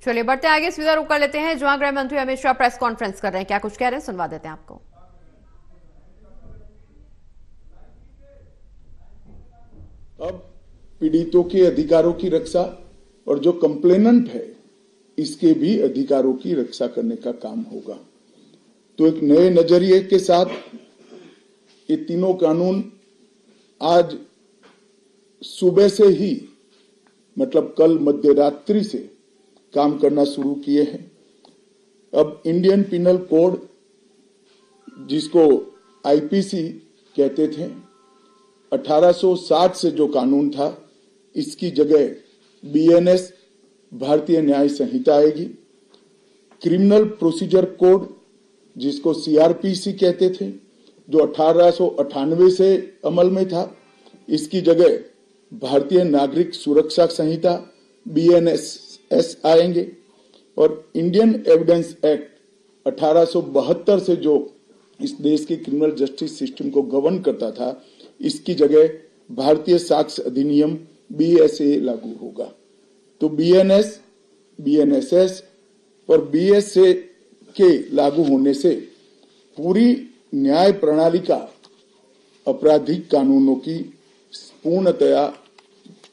चलिए बढ़ते आगे, सीधा रुक कर लेते हैं जहां गृह मंत्री अमित शाह प्रेस कॉन्फ्रेंस कर रहे हैं। क्या कुछ कह रहे हैं, सुनवा देते हैं आपको। अब पीड़ितों के अधिकारों की रक्षा और जो कंप्लेनेंट है इसके भी अधिकारों की रक्षा करने का काम होगा। तो एक नए नजरिए के साथ ये तीनों कानून आज सुबह से ही, मतलब कल मध्य रात्रि से काम करना शुरू किए हैं। अब इंडियन पिनल कोड, जिसको आईपीसी कहते थे, 1860 से जो कानून था, इसकी जगह बीएनएस भारतीय न्याय संहिता आएगी। क्रिमिनल प्रोसीजर कोड, जिसको सीआरपीसी कहते थे, जो 1898 से अमल में था, इसकी जगह भारतीय नागरिक सुरक्षा संहिता बीएनएस आएंगे। और इंडियन एविडेंस एक्ट 1872 से जो इस देश के क्रिमिनल जस्टिस सिस्टम को गवर्न करता था, इसकी जगह भारतीय साक्ष्य अधिनियम बीएसए लागू होगा। तो बीएनएस, बीएनएसएस और बीएसए के लागू होने से पूरी न्याय प्रणाली का आपराधिक कानूनों की पूर्णतया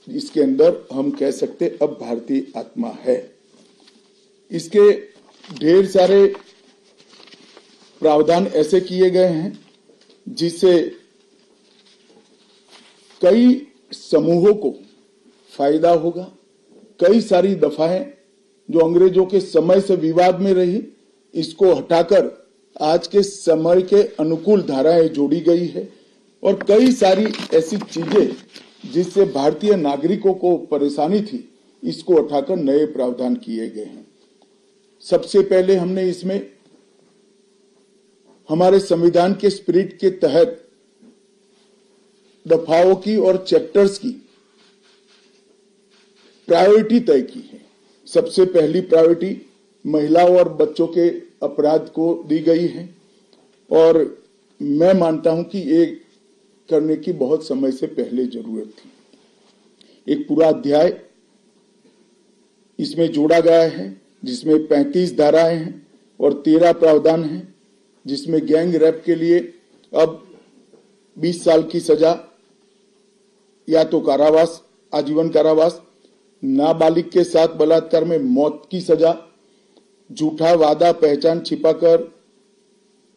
इसके अंदर हम कह सकते अब भारतीय आत्मा है। इसके ढेर सारे प्रावधान ऐसे किए गए हैं जिससे कई समूहों को फायदा होगा। कई सारी दफाएं जो अंग्रेजों के समय से विवाद में रही, इसको हटाकर आज के समय के अनुकूल धाराएं जोड़ी गई है। और कई सारी ऐसी चीजें जिससे भारतीय नागरिकों को परेशानी थी, इसको उठाकर नए प्रावधान किए गए हैं। सबसे पहले हमने इसमें हमारे संविधान के स्पिरिट के तहत दफाओं की और चैप्टर्स की प्रायोरिटी तय की है। सबसे पहली प्रायोरिटी महिलाओं और बच्चों के अपराध को दी गई है और मैं मानता हूं कि ये करने की बहुत समय से पहले जरूरत थी। एक पूरा अध्याय इसमें जोड़ा गया है जिसमें 35 धाराएं हैं और 13 प्रावधान हैं, जिसमें गैंग रेप के लिए अब 20 साल की सजा या तो कारावास, आजीवन कारावास, नाबालिग के साथ बलात्कार में मौत की सजा, झूठा वादा पहचान छिपाकर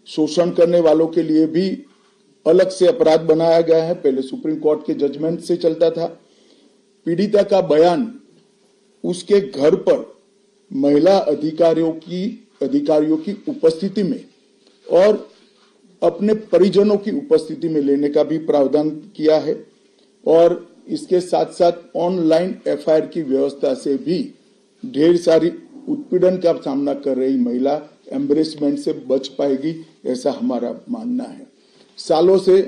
शोषण करने वालों के लिए भी अलग से अपराध बनाया गया है। पहले सुप्रीम कोर्ट के जजमेंट से चलता था। पीड़िता का बयान उसके घर पर महिला अधिकारियों की उपस्थिति में और अपने परिजनों की उपस्थिति में लेने का भी प्रावधान किया है। और इसके साथ साथ ऑनलाइन एफआईआर की व्यवस्था से भी ढेर सारी उत्पीड़न का सामना कर रही महिला एम्बरेसमेंट से बच पाएगी, ऐसा हमारा मानना है। सालों से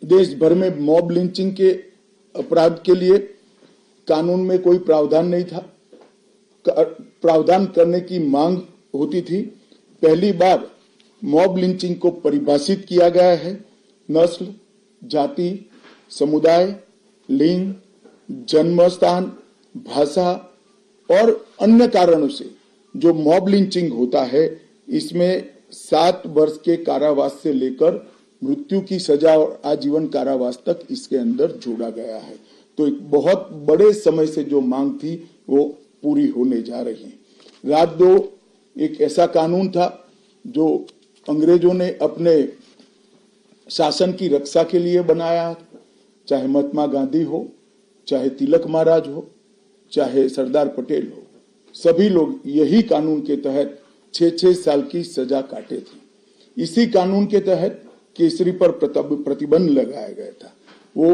देश भर में मॉब लिंचिंग के अपराध के लिए कानून में कोई प्रावधान नहीं था। प्रावधान करने की मांग होती थी। पहली बार मॉब लिंचिंग को परिभाषित किया गया है। नस्ल, जाति, समुदाय, लिंग, जन्म स्थान, भाषा और अन्य कारणों से जो मॉब लिंचिंग होता है, इसमें 7 वर्ष के कारावास से लेकर मृत्यु की सजा और आजीवन कारावास तक इसके अंदर जोड़ा गया है। तो एक बहुत बड़े समय से जो मांग थी वो पूरी होने जा रही है। राजद्रोह एक ऐसा कानून था जो अंग्रेजों ने अपने शासन की रक्षा के लिए बनाया। चाहे महात्मा गांधी हो, चाहे तिलक महाराज हो, चाहे सरदार पटेल हो, सभी लोग यही कानून के तहत 6-6 साल की सजा काटे थे। इसी कानून के तहत केसरी पर प्रतिबंध लगाया गया था। वो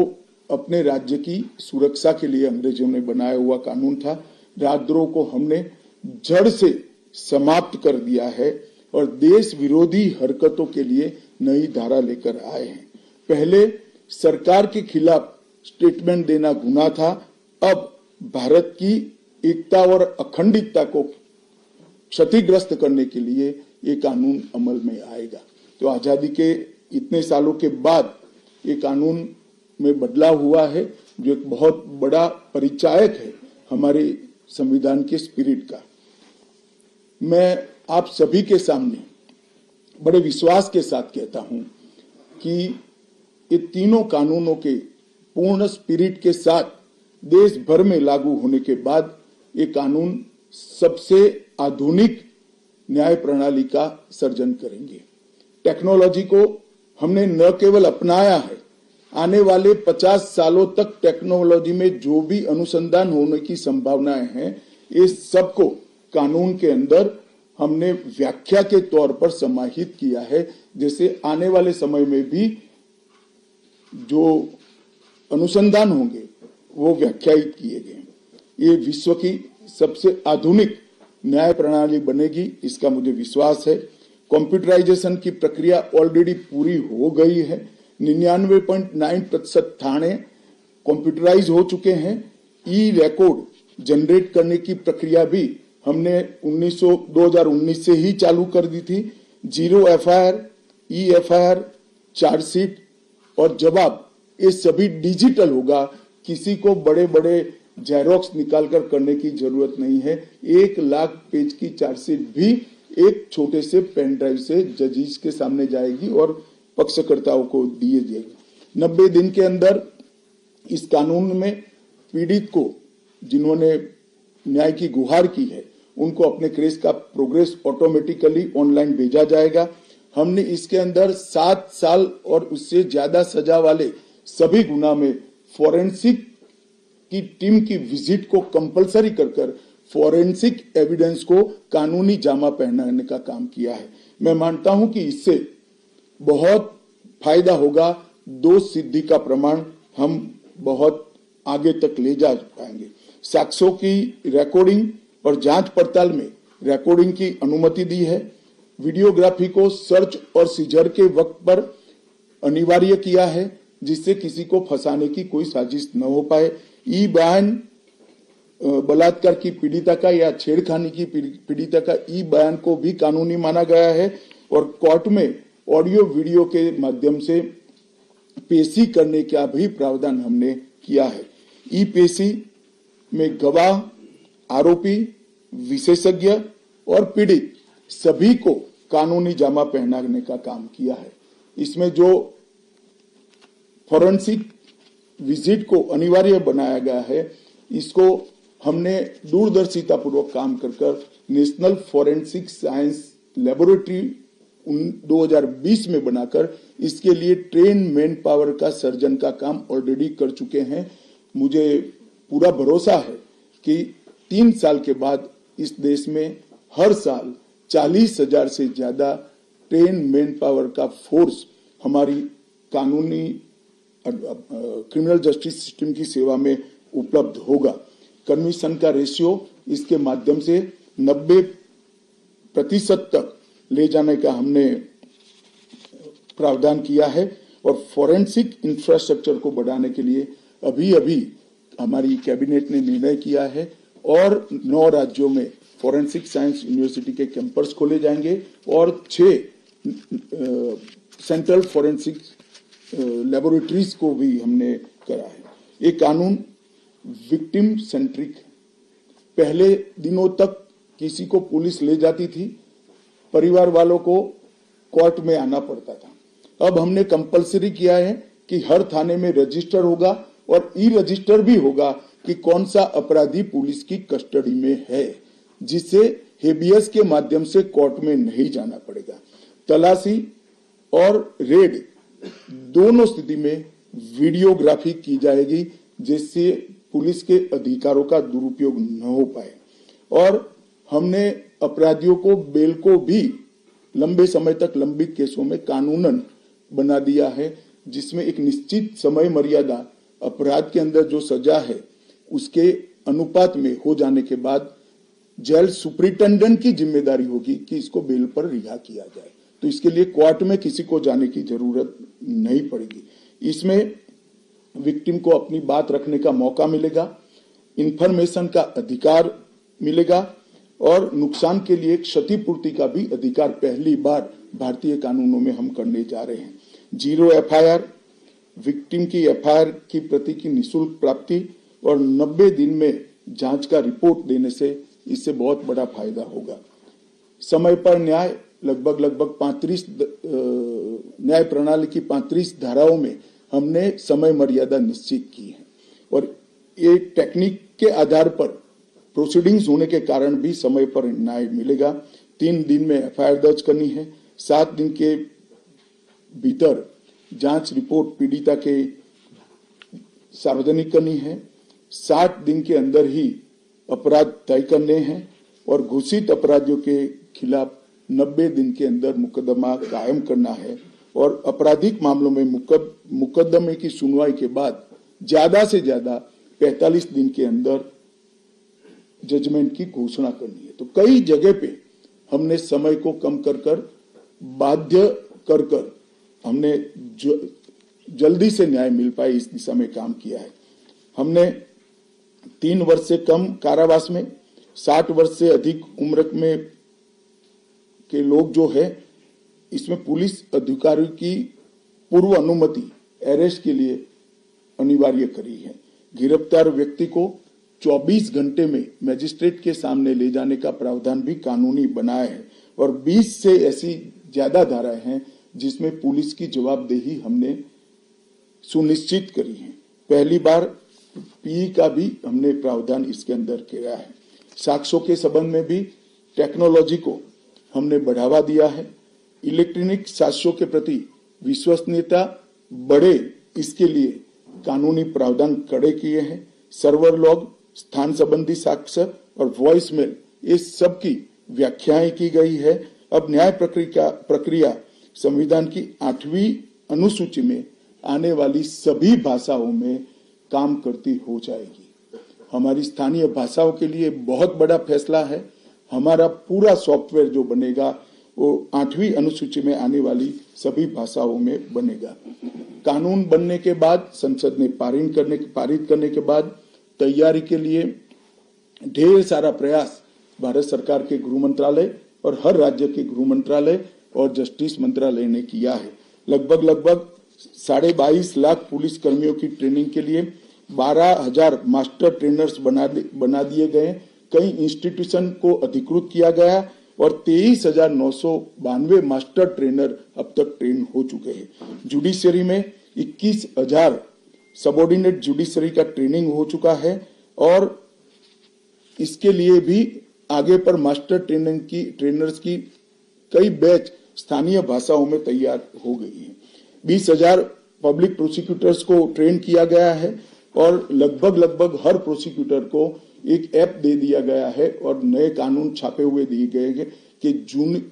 अपने राज्य की सुरक्षा के लिए अंग्रेजों ने बनाया हुआ कानून था। राजद्रोह को हमने जड़ से समाप्त कर दिया है और देश विरोधी हरकतों के लिए नई धारा लेकर आए हैं। पहले सरकार के खिलाफ स्टेटमेंट देना गुनाह था, अब भारत की एकता और अखंडता को क्षतिग्रस्त करने के लिए ये कानून अमल में आएगा। तो आजादी के इतने सालों के बाद ये कानून में बदलाव हुआ है, जो एक बहुत बड़ा परिचायक है हमारे संविधान के स्पिरिट का। मैं आप सभी के सामने बड़े विश्वास के साथ कहता हूं कि ये तीनों कानूनों के पूर्ण स्पिरिट के साथ देश भर में लागू होने के बाद ये कानून सबसे आधुनिक न्याय प्रणाली का सर्जन करेंगे। टेक्नोलॉजी को हमने न केवल अपनाया है, आने वाले 50 सालों तक टेक्नोलॉजी में जो भी अनुसंधान होने की संभावनाएं हैं, इस सबको कानून के अंदर हमने व्याख्या के तौर पर समाहित किया है, जैसे आने वाले समय में भी जो अनुसंधान होंगे वो व्याख्यायित किए गए। ये विश्व की सबसे आधुनिक न्याय प्रणाली बनेगी, इसका मुझे विश्वास है। कंप्यूटराइजेशन की प्रक्रिया ऑलरेडी पूरी हो गई है। 99.9% थाने कंप्यूटराइज हो चुके हैं। ई रिकॉर्ड जनरेट करने की प्रक्रिया भी हमने 2019 से ही चालू कर दी थी। 0 FIR, ई FIR, चार्जशीट और जवाब, ये सभी डिजिटल होगा। किसी को बड़े बड़े जेरोक्स निकालकर करने की जरूरत नहीं है। 1 लाख पेज की चार्जशीट भी एक छोटे से पेन ड्राइव से जजेस के सामने जाएगी और पक्षकर्ताओं को दिए जाएगी। 90 दिन के अंदर इस कानून में पीड़ित को, जिन्होंने न्याय की गुहार की है, उनको अपने केस का प्रोग्रेस ऑटोमेटिकली ऑनलाइन भेजा जाएगा। हमने इसके अंदर 7 साल और उससे ज्यादा सजा वाले सभी गुना में फोरेंसिक की टीम की विजिट को कंपलसरी कर फोरेंसिक एविडेंस को कानूनी जामा पहनाने का काम किया है। मैं मानता हूं कि इससे बहुत फायदा होगा। दोष सिद्धि का प्रमाण हम बहुत आगे तक ले जा पाएंगे। साक्ष्यों की रिकॉर्डिंग और जांच पड़ताल में रिकॉर्डिंग की अनुमति दी है। वीडियोग्राफी को सर्च और सीजर के वक्त पर अनिवार्य किया है, जिससे किसी को फंसाने की कोई साजिश न हो पाए। ई बयान बलात्कार की पीड़िता का या छेड़खानी की पीड़िता का ई बयान को भी कानूनी माना गया है और कोर्ट में ऑडियो वीडियो के माध्यम से पेशी करने का भी प्रावधान हमने किया है। ई पेशी में गवाह, आरोपी, विशेषज्ञ और पीड़ित सभी को कानूनी जामा पहनाने का काम किया है। इसमें जो फोरेंसिक विजिट को अनिवार्य बनाया गया है, इसको हमने दूरदर्शिता पूर्वक काम कर नेशनल फोरेंसिक साइंस लेबोरेटरी 2020 में बनाकर इसके लिए ट्रेन मैन पावर का सर्जन का काम ऑलरेडी कर चुके हैं। मुझे पूरा भरोसा है कि 3 साल के बाद इस देश में हर साल 40,000 से ज्यादा ट्रेन मैन पावर का फोर्स हमारी कानूनी क्रिमिनल जस्टिस सिस्टम की सेवा में उपलब्ध होगा। कमीशन का रेशियो इसके माध्यम से 90% तक ले जाने का हमने प्रावधान किया है और फोरेंसिक इंफ्रास्ट्रक्चर को बढ़ाने के लिए अभी हमारी कैबिनेट ने निर्णय किया है और 9 राज्यों में फोरेंसिक साइंस यूनिवर्सिटी के कैंपस खोले जाएंगे और 6 सेंट्रल फोरेंसिक लेबोरेटरीज को भी हमने करा है। ये कानून विक्टिम सेंट्रिक है। पहले दिनों तक किसी को पुलिस ले जाती थी, परिवार वालों को कोर्ट में आना पड़ता था। अब हमने कंपलसरी किया है कि हर थाने में रजिस्टर होगा और ई रजिस्टर भी होगा कि कौन सा अपराधी पुलिस की कस्टडी में है, जिससे हेबियस के माध्यम से कोर्ट में नहीं जाना पड़ेगा। तलाशी और रेड दोनों स्थिति में वीडियोग्राफी की जाएगी, जिससे पुलिस के अधिकारों का दुरुपयोग न हो पाए। और हमने अपराधियों को बेल को भी लंबे समय तक लंबित केसों में कानूनन बना दिया है, जिसमें एक निश्चित समय मर्यादा अपराध के अंदर जो सजा है उसके अनुपात में हो जाने के बाद जेल सुपरिटेंडेंट की जिम्मेदारी होगी कि इसको बेल पर रिहा किया जाए। तो इसके लिए कोर्ट में किसी को जाने की जरूरत नहीं पड़ेगी। इसमें विक्टिम को अपनी बात रखने का मौका मिलेगा, इंफॉर्मेशन का अधिकार मिलेगा और नुकसान के लिए क्षतिपूर्ति का भी अधिकार पहली बार भारतीय कानूनों में हम करने जा रहे हैं। 0 FIR, विक्टिम की FIR की प्रति की निःशुल्क प्राप्ति और 90 दिन में जांच का रिपोर्ट देने से इससे बहुत बड़ा फायदा होगा। समय पर न्याय लगभग 35 न्याय प्रणाली की 35 धाराओं में हमने समय मर्यादा निश्चित की है और ये टेक्निक के आधार पर प्रोसीडिंग्स होने के कारण भी समय पर न्याय मिलेगा। 3 दिन में एफआईआर दर्ज करनी है, 7 दिन के भीतर जांच रिपोर्ट पीड़िता के सार्वजनिक करनी है, 60 दिन के अंदर ही अपराध तय करने हैं और घोषित अपराधियों के खिलाफ 90 दिन के अंदर मुकदमा कायम करना है और आपराधिक मामलों में मुकदमे की सुनवाई के बाद ज्यादा से ज्यादा 45 दिन के अंदर जजमेंट की घोषणा करनी है। तो कई जगह पे हमने समय को कम कर बाध्य कर हमने जल्दी से न्याय मिल पाए इस दिशा में काम किया है। हमने 3 वर्ष से कम कारावास में 60 वर्ष से अधिक उम्र में के लोग जो है इसमें पुलिस अधिकारियों की पूर्व अनुमति अरेस्ट के लिए अनिवार्य करी है। गिरफ्तार व्यक्ति को 24 घंटे में मजिस्ट्रेट के सामने ले जाने का प्रावधान भी कानूनी बनाया है और 20 से ऐसी ज्यादा धाराएं हैं जिसमें पुलिस की जवाबदेही हमने सुनिश्चित करी है। पहली बार पीई का भी हमने प्रावधान इसके अंदर किया है। साक्ष्यों के संबंध में भी टेक्नोलॉजी को हमने बढ़ावा दिया है। इलेक्ट्रॉनिक साक्ष्यों के प्रति विश्वसनीयता बढ़े इसके लिए कानूनी प्रावधान कड़े किए हैं। सर्वर लॉग, स्थान संबंधी साक्ष्य और वॉइस मेल ये सब की व्याख्याएं की गई है। अब न्याय प्रक्रिया संविधान की 8वीं अनुसूची में आने वाली सभी भाषाओं में काम करती हो जाएगी। हमारी स्थानीय भाषाओं के लिए बहुत बड़ा फैसला है। हमारा पूरा सॉफ्टवेयर जो बनेगा वो 8वीं अनुसूची में आने वाली सभी भाषाओं में बनेगा। कानून बनने के बाद संसद ने पारित करने के बाद तैयारी के लिए ढेर सारा प्रयास भारत सरकार के गृह मंत्रालय और हर राज्य के गृह मंत्रालय और जस्टिस मंत्रालय ने किया है। लगभग 22.5 लाख पुलिस कर्मियों की ट्रेनिंग के लिए 12,000 मास्टर ट्रेनर्स बना दिए गए। कई इंस्टीट्यूशन को अधिकृत किया गया और 23,992 मास्टर ट्रेनर अब तक ट्रेन हो चुके हैं। जुडिशरी में 21,000 सबऑर्डिनेट जुडिशरी का ट्रेनिंग हो चुका है और इसके लिए भी आगे पर मास्टर ट्रेनर्स की कई बैच स्थानीय भाषाओं में तैयार हो गई है। 20,000 पब्लिक प्रोसिक्यूटर्स को ट्रेन किया गया है और लगभग हर प्रोसिक्यूटर को एक ऐप दे दिया गया है और नए कानून छापे हुए दिए गए हैं कि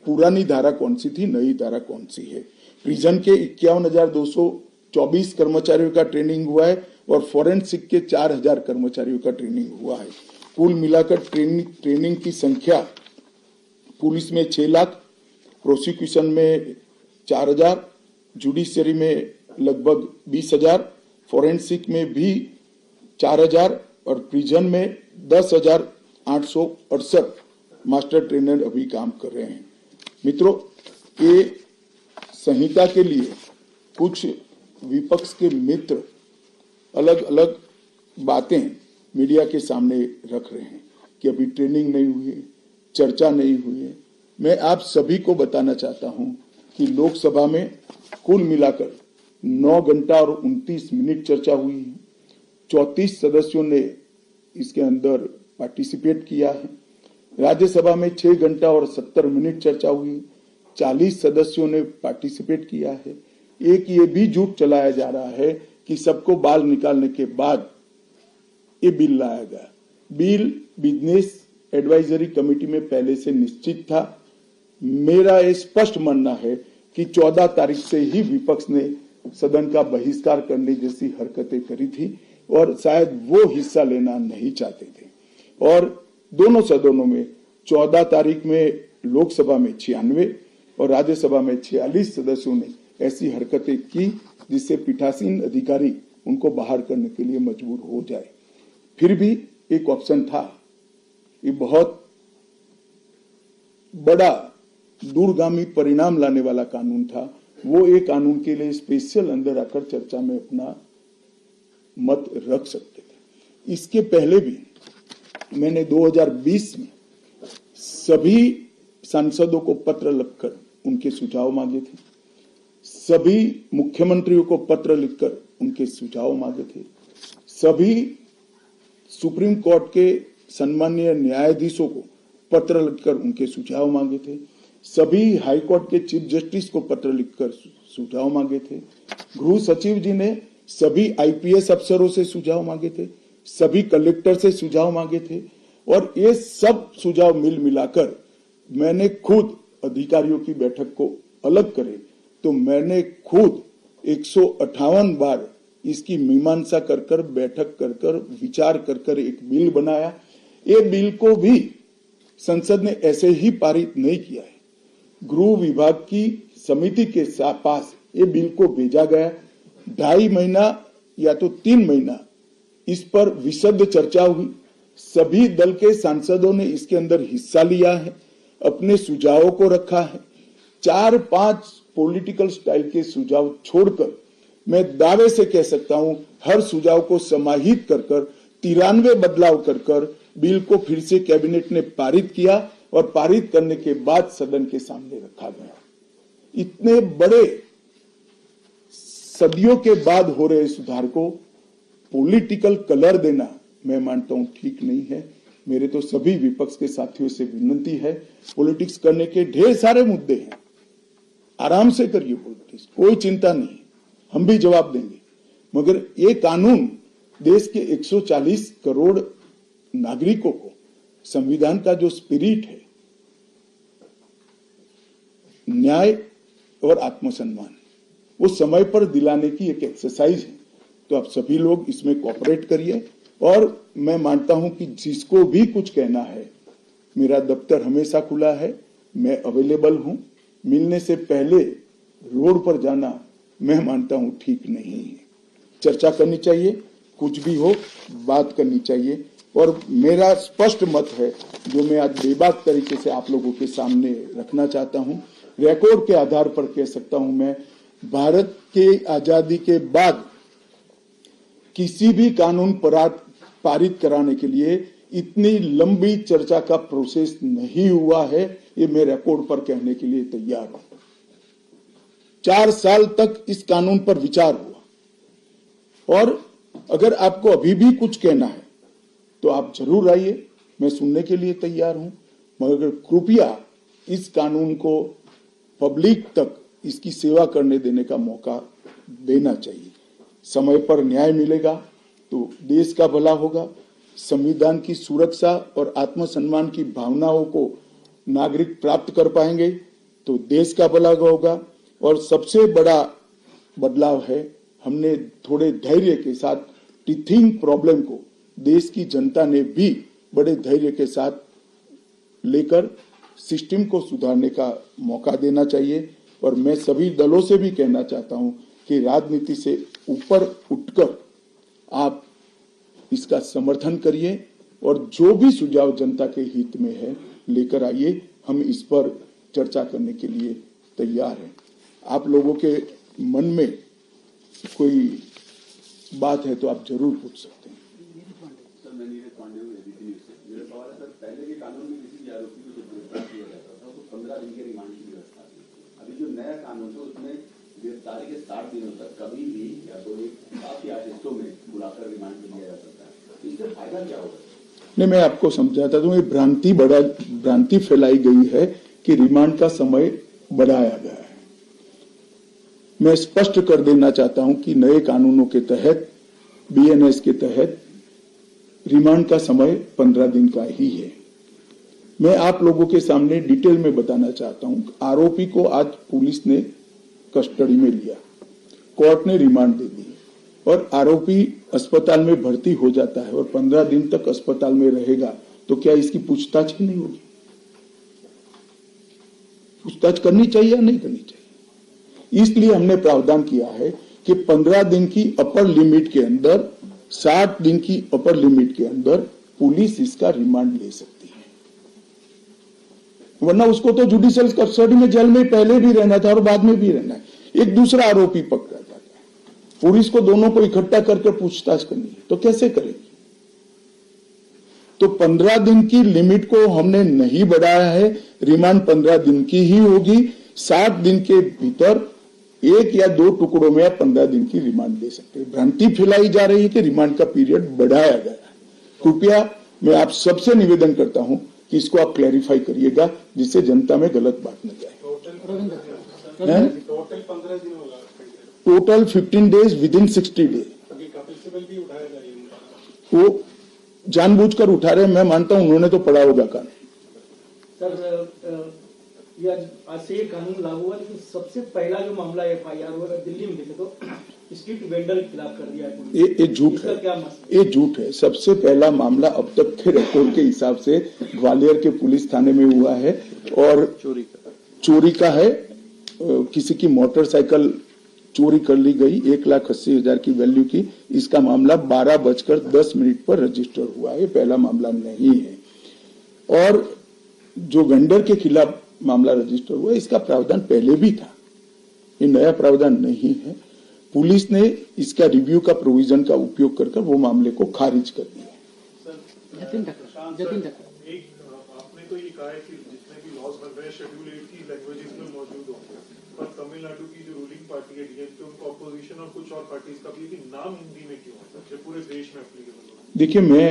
पुरानी धारा कौन सी थी, नई धारा कौन सी है। प्रिजन के 51,224 कर्मचारियों का ट्रेनिंग हुआ है और फॉरेंसिक के 4,000 कर्मचारियों का ट्रेनिंग हुआ है। कुल मिलाकर ट्रेनिंग की संख्या पुलिस में 6 लाख, प्रोसिक्यूशन में 4,000, जुडिशरी में लगभग 20,000, फॉरेंसिक में भी 4,000 और प्रिजन में 10,868 मास्टर ट्रेनर अभी काम कर रहे हैं। मित्रों, ये संहिता के लिए कुछ विपक्ष के मित्र अलग अलग बातें मीडिया के सामने रख रहे हैं कि अभी ट्रेनिंग नहीं हुई है, चर्चा नहीं हुई है। मैं आप सभी को बताना चाहता हूं कि लोकसभा में कुल मिलाकर 9 घंटा और 29 मिनट चर्चा हुई है। 34 सदस्यों ने इसके अंदर पार्टिसिपेट किया है। राज्यसभा में 6 घंटा और 70 मिनट चर्चा हुई, 40 सदस्यों ने पार्टिसिपेट किया है। एक ये भी झूठ चलाया जा रहा है कि सबको बाल निकालने के बाद ये बिल लाया गया। बिल बिजनेस एडवाइजरी कमेटी में पहले से निश्चित था। मेरा ये स्पष्ट मानना है कि 14 तारीख से ही विपक्ष ने सदन का बहिष्कार करने जैसी हरकतें करी थी और शायद वो हिस्सा लेना नहीं चाहते थे। और दोनों सदनों में 14 तारीख में लोकसभा में 96 और राज्यसभा में 46 सदस्यों ने ऐसी हरकतें की जिससे पीठासीन अधिकारी उनको बाहर करने के लिए मजबूर हो जाए। फिर भी एक ऑप्शन था। ये बहुत बड़ा दूरगामी परिणाम लाने वाला कानून था। वो एक कानून के लिए स्पेशल अंदर आकर चर्चा में अपना मत रख सकते थे। इसके पहले भी मैंने 2020 में सभी सांसदों को पत्र लिखकर उनके सुझाव मांगे थे, सभी मुख्यमंत्रियों को पत्र लिखकर उनके सुझाव मांगे थे, सभी सुप्रीम कोर्ट के सम्मानीय न्यायाधीशों को पत्र लिखकर उनके सुझाव मांगे थे, सभी हाई कोर्ट के चीफ जस्टिस को पत्र लिखकर सुझाव मांगे थे, गृह सचिव जी ने सभी आईपीएस अफसरों से सुझाव मांगे थे, सभी कलेक्टर से सुझाव मांगे थे, और ये सब सुझाव मिल मिलाकर मैंने खुद अधिकारियों की बैठक को अलग करे तो मैंने खुद 158 बार इसकी मीमांसा कर बैठक कर विचार कर एक बिल बनाया। ये बिल को भी संसद ने ऐसे ही पारित नहीं किया है, गृह विभाग की समिति के पास ये बिल को भेजा गया। 2.5 महीना या तो 3 महीना इस पर विशद चर्चा हुई, सभी दल के सांसदों ने इसके अंदर हिस्सा लिया है, अपने सुझावों को रखा है। 4-5 पॉलिटिकल स्टाइल के सुझाव छोड़कर मैं दावे से कह सकता हूं हर सुझाव को समाहित कर 93 बदलाव कर बिल को फिर से कैबिनेट ने पारित किया और पारित करने के बाद सदन के सामने रखा गया। इतने बड़े सदियों के बाद हो रहे सुधार को पॉलिटिकल कलर देना मैं मानता हूं ठीक नहीं है। मेरे तो सभी विपक्ष के साथियों से विनती है, पॉलिटिक्स करने के ढेर सारे मुद्दे हैं, आराम से करिए पॉलिटिक्स, कोई चिंता नहीं, हम भी जवाब देंगे, मगर ये कानून देश के 140 करोड़ नागरिकों को संविधान का जो स्पिरिट है, न्याय और आत्मसम्मान, वो समय पर दिलाने की एक एक्सरसाइज है। तो आप सभी लोग इसमें कोऑपरेट करिए, और मैं मानता हूं कि जिसको भी कुछ कहना है, मेरा दफ्तर हमेशा खुला है, मैं अवेलेबल हूं। मिलने से पहले रोड पर जाना मैं मानता हूं ठीक नहीं है। चर्चा करनी चाहिए, कुछ भी हो बात करनी चाहिए, और मेरा स्पष्ट मत है जो मैं आज बेबाक तरीके से आप लोगों के सामने रखना चाहता हूं। रिकॉर्ड के आधार पर कह सकता हूं, मैं भारत के आजादी के बाद किसी भी कानून पारित कराने के लिए इतनी लंबी चर्चा का प्रोसेस नहीं हुआ है, ये मैं रिकॉर्ड पर कहने के लिए तैयार हूं। 4 साल तक इस कानून पर विचार हुआ, और अगर आपको अभी भी कुछ कहना है तो आप जरूर आइए, मैं सुनने के लिए तैयार हूं, मगर कृपया इस कानून को पब्लिक तक इसकी सेवा करने देने का मौका देना चाहिए। समय पर न्याय मिलेगा तो देश का भला होगा, संविधान की सुरक्षा और आत्मसम्मान की भावनाओं को नागरिक प्राप्त कर पाएंगे तो देश का भला होगा। और सबसे बड़ा बदलाव है, हमने थोड़े धैर्य के साथ टीथिंग प्रॉब्लम को देश की जनता ने भी बड़े धैर्य के साथ लेकर सिस्टम को सुधारने का मौका देना चाहिए। और मैं सभी दलों से भी कहना चाहता हूं कि राजनीति से ऊपर उठकर आप इसका समर्थन करिए, और जो भी सुझाव जनता के हित में है लेकर आइए, हम इस पर चर्चा करने के लिए तैयार हैं। आप लोगों के मन में कोई बात है तो आप जरूर पूछ सकते हैं। सर, मैं नीरज पांडे हूं, एबीपी न्यूज से। मेरा सवाल है सर, पहले के कानून में किसी भी आरोपी को जब गिरफ्तार किया जाता था तो 15 दिन के रिमांड की व्यवस्था थी। अभी जो नया कानून है उसमें गिरफ्तारी के 60 दिनों तक कभी भी या तो एक साथ या हिस्सों में बुलाकर रिमांड पे लिया जा सकता है, तो इससे फायदा क्या होगा? नहीं, मैं आपको समझाता हूं, ये भ्रांति फैलाई गई है कि रिमांड का समय बढ़ाया गया है। मैं स्पष्ट कर देना चाहता हूं कि नए कानूनों के तहत, बीएनएस के तहत रिमांड का समय 15 दिन का ही है। मैं आप लोगों के सामने डिटेल में बताना चाहता हूं, आरोपी को आज पुलिस ने कस्टडी में लिया, कोर्ट ने रिमांड दे दी, और आरोपी अस्पताल में भर्ती हो जाता है और 15 दिन तक अस्पताल में रहेगा, तो क्या इसकी पूछताछ ही नहीं होगी? पूछताछ करनी चाहिए या नहीं करनी चाहिए? इसलिए हमने प्रावधान किया है कि 15 दिन की अपर लिमिट के अंदर, 60 दिन की अपर लिमिट के अंदर पुलिस इसका रिमांड ले सकती है, वरना उसको तो जुडिशियल कस्टडी में जेल में पहले भी रहना था और बाद में भी रहना है। एक दूसरा आरोपी पकड़ा जाता है, पुलिस को दोनों को इकट्ठा करके पूछताछ करनी है, तो कैसे करेगी? तो 15 दिन की लिमिट को हमने नहीं बढ़ाया है। रिमांड 15 दिन की ही होगी। 60 दिन के भीतर 1 या 2 टुकड़ों में आप 15 दिन की रिमांड दे सकते हैं। भ्रांति फैलाई जा रही है कि रिमांड का पीरियड बढ़ाया गया है। कृपया मैं आप सबसे निवेदन करता हूं कि इसको आप क्लैरिफाई करिएगा, जिससे जनता में गलत बात न जाए। टोटल 15 दिन होगा, टोटल 15 डेज विदिन 60 डेज। अभी कपिल सिब्बल भी उठाया जा रही है। वो जानबूझकर उठा रहे हैं, मैं मानता हूं उन्होंने तो पढ़ा होगा कानून। सर ये आज से ये कानून लागू हुआ, लेकिन सबसे पहला जो मामला FIR हुआ दिल्ली में देखे तो स्ट्रीट वेंडर के खिलाफ कर दिया है। ये झूठ है, ये झूठ है। सबसे पहला मामला अब तक के रिकॉर्ड के हिसाब से ग्वालियर के पुलिस थाने में हुआ है और चोरी का है। किसी की मोटरसाइकिल चोरी कर ली गई 1,80,000 की वैल्यू की। इसका मामला 12:10 पर रजिस्टर हुआ है। पहला मामला नहीं है। और जो वेंडर के खिलाफ मामला रजिस्टर हुआ, इसका प्रावधान पहले भी था, ये नया प्रावधान नहीं है। पुलिस ने इसका रिव्यू का प्रोविजन का उपयोग कर वो मामले को खारिज कर दिया। एक आपने तो ये कहा है कि जितने भी लॉज बन रहे हैं शेड्यूल 8 की लैंग्वेजेस में मौजूद होंगे, पर तमिलनाडु की जो रूलिंग पार्टी है DMK, उनको अपोजिशन और कुछ और पार्टीज का भी नाम हिंदी में क्यों है, जो पूरे देश में एप्लीकेबल हो? देखिए, मैं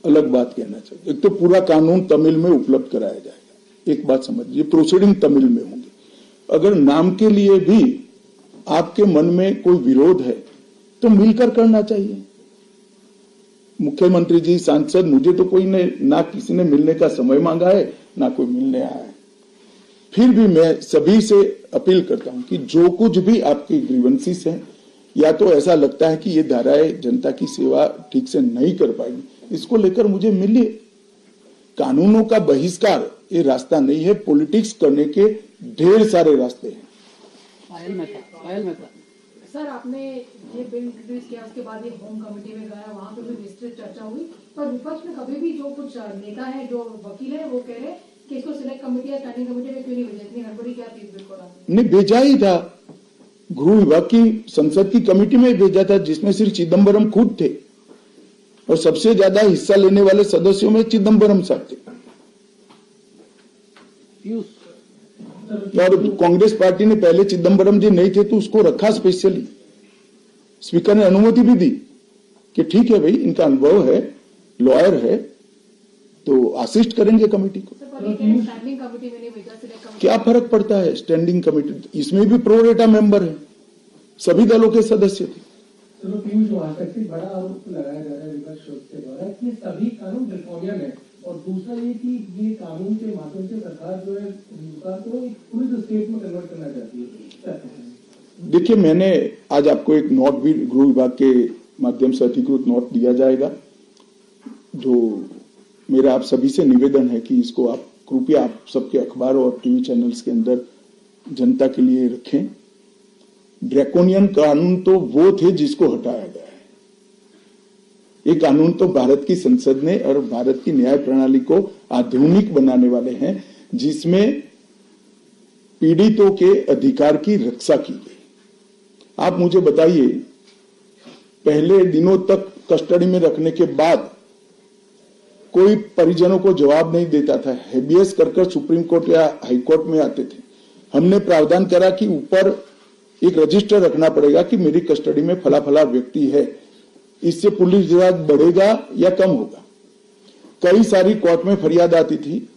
अलग बात कहना चाहता हूं। एक तो पूरा कानून तमिल में उपलब्ध कराया जाएगा। एक बात समझिए, प्रोसीडिंग तमिल में होंगी। अगर नाम के लिए भी आपके मन में कोई विरोध है तो मिलकर करना चाहिए। मुख्यमंत्री जी, सांसद, मुझे तो कोई ने ना किसी ने मिलने का समय मांगा है, ना कोई मिलने आया है। फिर भी मैं सभी से अपील करता हूं कि जो कुछ भी आपकी ग्रीवेंसीज हैं, या तो ऐसा लगता है कि ये धाराएं जनता की सेवा ठीक से नहीं कर पाएगी, इसको लेकर मुझे मिलिए। कानूनों का बहिष्कार ये रास्ता नहीं है। पॉलिटिक्स करने के ढेर सारे रास्ते हैं। पायल मेहता सर, आपने ये बिल इंट्रोड्यूस किया, उसके बाद ये होम कमेटी में गया, वहाँ पे भी विस्तृत चर्चा हुई, पर विपक्ष में कभी भी जो कुछ नेता है, जो वकील है, वो कह रहे हैं कि इसको सिलेक्ट कमेटी या स्टैंडिंग कमेटी में क्यों नहीं भेजा, इतनी हड़बड़ी क्या थी इस बिल को? नहीं भेजा ही था, गृह विभाग की संसद की कमेटी में भेजा था, जिसमें सिर्फ चिदम्बरम खुद थे और सबसे ज्यादा हिस्सा लेने वाले सदस्यों में चिदम्बरम साहब थे। और कांग्रेस पार्टी ने पहले चिदम्बरम जी नहीं थे तो उसको रखा स्पेशली। स्पीकर ने अनुमति भी दी कि ठीक है भाई, इनका अनुभव है, लॉयर है, तो असिस्ट करेंगे कमेटी को। स्टैंडिंग कमेटी में नहीं भेजा, सिलेक्ट कमेटी। क्या फर्क पड़ता है? स्टैंडिंग कमेटी, इसमें भी प्रोरेटा मेंबर है, सभी दलों के सदस्य थे। चलो पीयूष, वहां तक से बड़ा आरोप लगाया जा रहा है विपक्ष के द्वारा कि सभी कानून ड्रैकोनियन है, और दूसरा ये कि ये कानून के माध्यम से सरकार जो है हिंदुस्तान को एक पुलिस स्टेट में कन्वर्ट करना चाहती है। देखिए, मैंने आज आपको एक नोट भी गृह विभाग के माध्यम से अधिकृत नोट दिया जाएगा, जो मेरा आप सभी से निवेदन है कि इसको आप कृपया आप सबके अखबार और टीवी चैनल्स के अंदर जनता के लिए रखें। ड्रैकोनियन कानून तो वो थे जिसको हटाया गया है। ये कानून तो भारत की संसद ने और भारत की न्याय प्रणाली को आधुनिक बनाने वाले हैं, जिसमें पीड़ितों के अधिकार की रक्षा की गई। आप मुझे बताइए, पहले दिनों तक कस्टडी में रखने के बाद कोई परिजनों को जवाब नहीं देता था, हेबियस कर सुप्रीम कोर्ट या हाई कोर्ट में आते थे। हमने प्रावधान करा कि ऊपर एक रजिस्टर रखना पड़ेगा कि मेरी कस्टडी में फला फला व्यक्ति है। इससे पुलिस विभाग बढ़ेगा या कम होगा? कई सारी कोर्ट में फरियाद आती थी,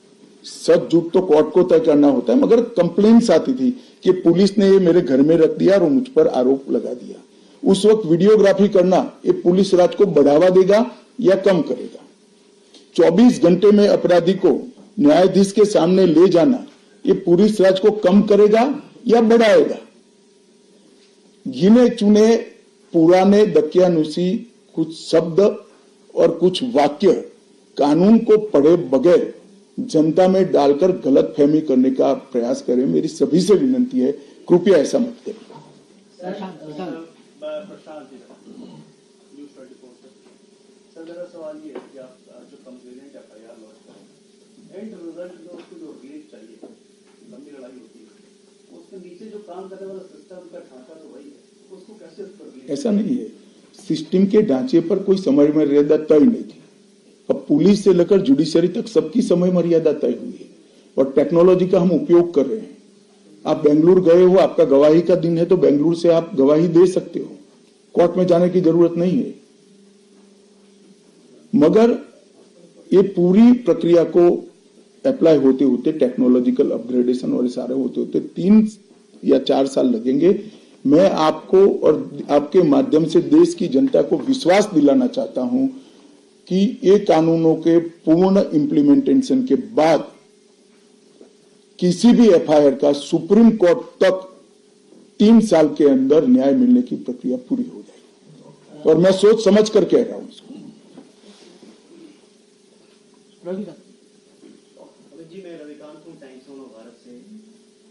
सच झूठ तो कोर्ट को तय करना होता है, मगर कंप्लेंट्स आती थी कि पुलिस ने ये मेरे घर में रख दिया और मुझ पर आरोप लगा दिया। उस वक्त वीडियोग्राफी करना ये पुलिस राज को बढ़ावा देगा या कम करेगा? 24 घंटे में अपराधी को न्यायाधीश के सामने ले जाना ये पुलिस राज को कम करेगा या बढ़ाएगा? गिने चुने पुराने दकियानुसी कुछ शब्द और कुछ वाक्य कानून को पढ़े बगैर जनता में डालकर गलत फहमी करने का प्रयास करें। मेरी सभी से विनती है, कृपया ऐसा मत करें। सर, मेरा सवाल ये है कि आप जो कंप्लेनेंट FIR लॉन्च करें, एंड रिजल्ट में उसको जो रिलीज चाहिए, लंबी लड़ाई होती है, उसके नीचे जो काम करने वाला सिस्टम का ढांचा तो वही है, उसको कैसे ऐसा नहीं है, सिस्टम के ढांचे पर कोई समझ में रेदा तय नहीं थी। अब पुलिस से लेकर जुडिशरी तक सबकी समय मर्यादा तय हुई है और टेक्नोलॉजी का हम उपयोग कर रहे हैं। आप बेंगलुरु गए हो, आपका गवाही का दिन है तो बेंगलुरु से आप गवाही दे सकते हो, कोर्ट में जाने की जरूरत नहीं है। मगर ये पूरी प्रक्रिया को अप्लाई होते होते, टेक्नोलॉजिकल अपग्रेडेशन और सारे होते होते 3 या 4 साल लगेंगे। मैं आपको और आपके माध्यम से देश की जनता को विश्वास दिलाना चाहता हूं कि ये कानूनों के पूर्ण इम्प्लीमेंटेशन के बाद किसी भी एफआईआर का सुप्रीम कोर्ट तक 3 साल के अंदर न्याय मिलने की प्रक्रिया पूरी हो जाएगी और मैं सोच समझ कर कह रहा हूं इसको। जी, मैं रविकांत हूँ, टाइम्स ऑफ भारत से।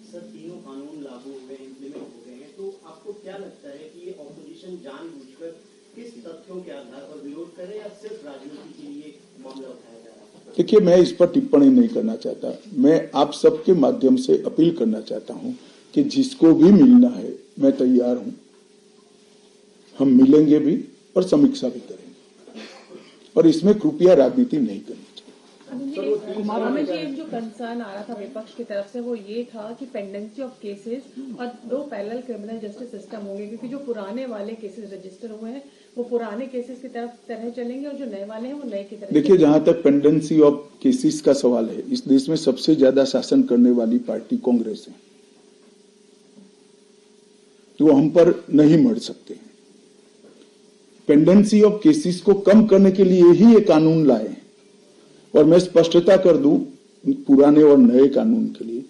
सर, तीनों कानून लागू हुए, इम्प्लीमेंट हो गए हैं, तो आपको क्या लगता है कि ये ऑपोजिशन जानबूझकर किस तथ्यों के आधार पर विरोध करे या सिर्फ राजनीति के लिए मामला उठाया जा रहा है? देखिए, मैं इस पर टिप्पणी नहीं करना चाहता। मैं आप सबके माध्यम से अपील करना चाहता हूं कि जिसको भी मिलना है मैं तैयार हूं, हम मिलेंगे भी और समीक्षा भी करेंगे और इसमें कृपया राजनीति नहीं करनी। हमें जी एक जो कंसर्न आ रहा था विपक्ष की तरफ से वो ये था कि पेंडेंसी ऑफ केसेस और 2 पैरेलल क्रिमिनल जस्टिस सिस्टम होंगे, क्योंकि जो पुराने वाले केसेस रजिस्टर हुए हैं वो पुराने केसेस की तरह चलेंगे और जो नए वाले हैं वो नए की तरह। देखिए, जहां तक पेंडेंसी ऑफ केसेस का सवाल है, इस देश में सबसे ज्यादा शासन करने वाली पार्टी कांग्रेस है, तो हम पर नहीं मर सकते। पेंडेंसी ऑफ केसेस को कम करने के लिए ही ये कानून लाए और मैं स्पष्टता कर दूं पुराने और नए कानून के लिए,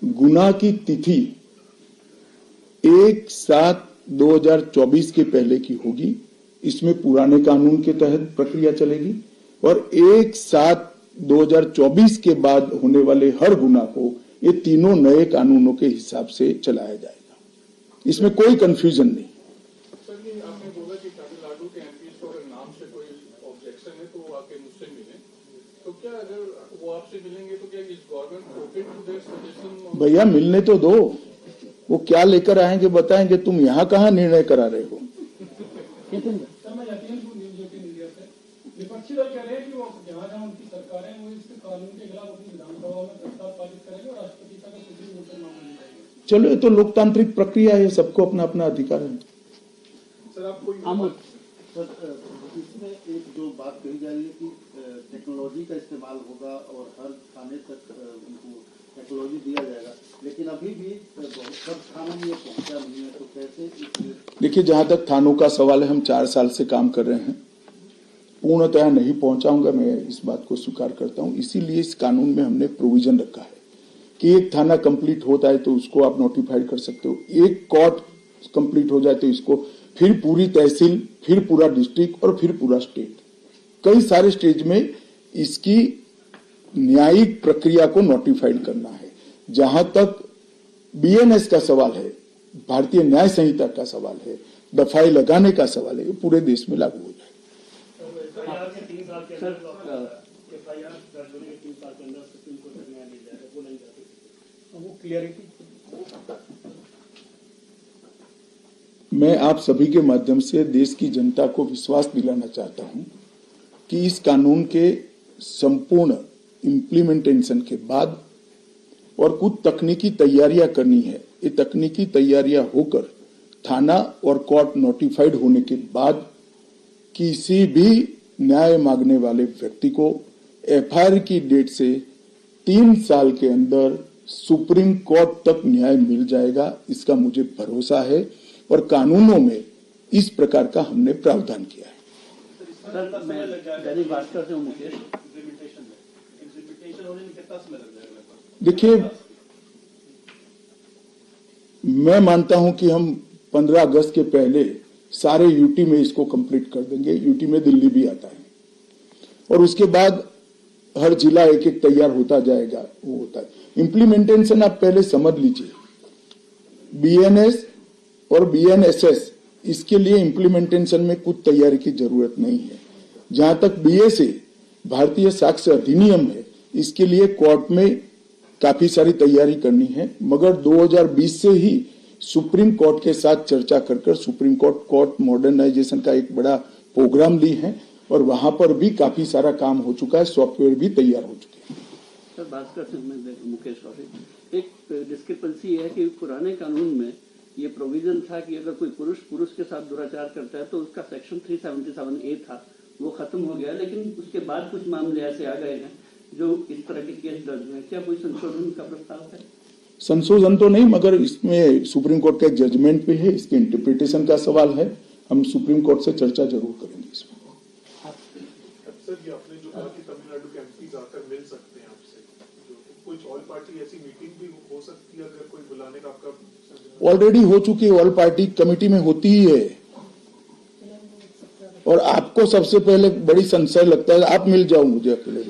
गुनाह की तिथि 1/7/2024 के पहले की होगी, इसमें पुराने कानून के तहत प्रक्रिया चलेगी और 1/7/2024 के बाद होने वाले हर गुनाह को ये तीनों नए कानूनों के हिसाब से चलाया जाएगा, इसमें कोई कंफ्यूजन नहीं। सर, ये आपने बोला कि तमिलनाडु के एमपी को अगर नाम से कोई ऑब्जेक्शन है तो वो आके मुझसे मिले, तो क्या अगर वो आपसे मिलेंगे तो क्या इस government open to their suggestion? भैया मिलने तो दो, वो क्या लेकर आएंगे बताएंगे, तुम यहाँ कहाँ निर्णय करा रहे हो? सर, मैं विपक्षी दल कह रहे हैं कि वो जहाँ उनकी सरकार है वो इस कानून के खिलाफ अपनी विधानसभा में प्रस्ताव पारित करेंगे और राष्ट्रपति तक सुप्रीम कोर्ट में मामला जाएगा। चलो, ये तो लोकतांत्रिक प्रक्रिया है, सबको अपना अपना अधिकार है। सर, आप कोई सर, इसमें एक जो बात कही जा रही है कि टेक्नोलॉजी का इस्तेमाल होगा और हर थाने तक उनको टेक्नोलॉजी दिया जाएगा, लेकिन अभी भी सब थानों में पहुंचा नहीं है, तो कैसे? देखिए, जहां तक थानों का सवाल है, हम 4 साल से काम कर रहे हैं, पूर्णतः नहीं पहुंचाऊंगा, मैं इस बात को स्वीकार करता हूं। इसीलिए इस कानून में हमने प्रोविजन रखा है कि एक थाना कंप्लीट होता है तो उसको आप नोटिफाइड कर सकते हो, एक कोर्ट कंप्लीट हो जाए तो इसको, फिर पूरी तहसील, फिर पूरा डिस्ट्रिक्ट और फिर पूरा स्टेट, कई सारे स्टेज में इसकी न्यायिक प्रक्रिया को नोटिफाइड करना है। जहां तक बीएनएस का सवाल है, भारतीय न्याय संहिता का सवाल है, दफाई लगाने का सवाल है, ये पूरे देश में लागू हो जाए। मैं आप सभी के माध्यम से देश की जनता को विश्वास दिलाना चाहता हूं कि इस कानून के संपूर्ण इम्प्लीमेंटेशन के बाद और कुछ तकनीकी तैयारियां करनी है, ये तकनीकी तैयारियां होकर थाना और कोर्ट नोटिफाइड होने के बाद किसी भी न्याय मांगने वाले व्यक्ति को एफआईआर की डेट से 3 साल के अंदर सुप्रीम कोर्ट तक न्याय मिल जाएगा, इसका मुझे भरोसा है और कानूनों में इस प्रकार का हमने प्रावधान किया है। सर, मैं दैनिक भास्कर से हूं, मुकेश। इम्प्लीमेंटेशन होने में कितना समय लग जाएगा? देखिए, मैं मानता हूं कि हम 15 अगस्त के पहले सारे यूटी में इसको कंप्लीट कर देंगे। यूटी में दिल्ली भी आता है और उसके बाद हर जिला एक एक तैयार होता जाएगा, वो होता है। इम्प्लीमेंटेशन आप पहले समझ लीजिए, बीएनएस और बीएनएसएस, इसके लिए इम्प्लीमेंटेशन में कुछ तैयारी की जरूरत नहीं है। जहां तक बीएसए, भारतीय साक्ष्य अधिनियम है, इसके लिए कोर्ट में काफी सारी तैयारी करनी है, मगर 2020 से ही सुप्रीम कोर्ट के साथ चर्चा कर सुप्रीम कोर्ट मॉडर्नाइजेशन का एक बड़ा प्रोग्राम ली है और वहां पर भी काफी सारा काम हो चुका है, सॉफ्टवेयर भी तैयार हो चुके हैं। सर भास्कर सिंह में मुकेश कौशिक, एक डिस्क्रिपेंसी है कि पुराने कानून में ये प्रोविजन था कि अगर कोई पुरुष के साथ दुराचार करता है तो उसका सेक्शन 377A था, वो खत्म हो गया, लेकिन उसके बाद कुछ मामले ऐसे आ गए हैं जो इस तरह के केस दर्ज हुए। क्या कोई संशोधन का प्रस्ताव है? संशोधन तो नहीं, मगर इसमें सुप्रीम कोर्ट का जजमेंट पे है, इसके इंटरप्रिटेशन का सवाल है, हम सुप्रीम कोर्ट से चर्चा जरूर करेंगे इसमें। सर ये आपने जो कहा कि तमिलनाडु के एमपी आकर मिल सकते हैं आपसे, कुछ ऑल पार्टी ऐसी मीटिंग भी हो सकती है अगर कोई बुलाने का आपका? ऑलरेडी हो चुकी है, ऑल पार्टी कमेटी में होती ही है, और आपको सबसे पहले बड़ी संशय लगता है, आप मिल जाओ मुझे अकेले।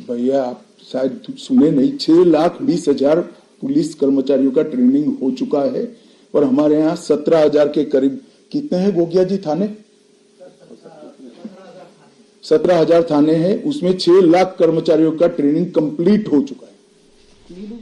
भैया आप शायद सुने नहीं, 6,20,000 पुलिस कर्मचारियों का ट्रेनिंग हो चुका है, और हमारे यहाँ 17,000 के करीब, कितने हैं गोगिया जी थाने? 17,000 थाने हैं, उसमें 6 लाख कर्मचारियों का ट्रेनिंग कंप्लीट हो चुका है।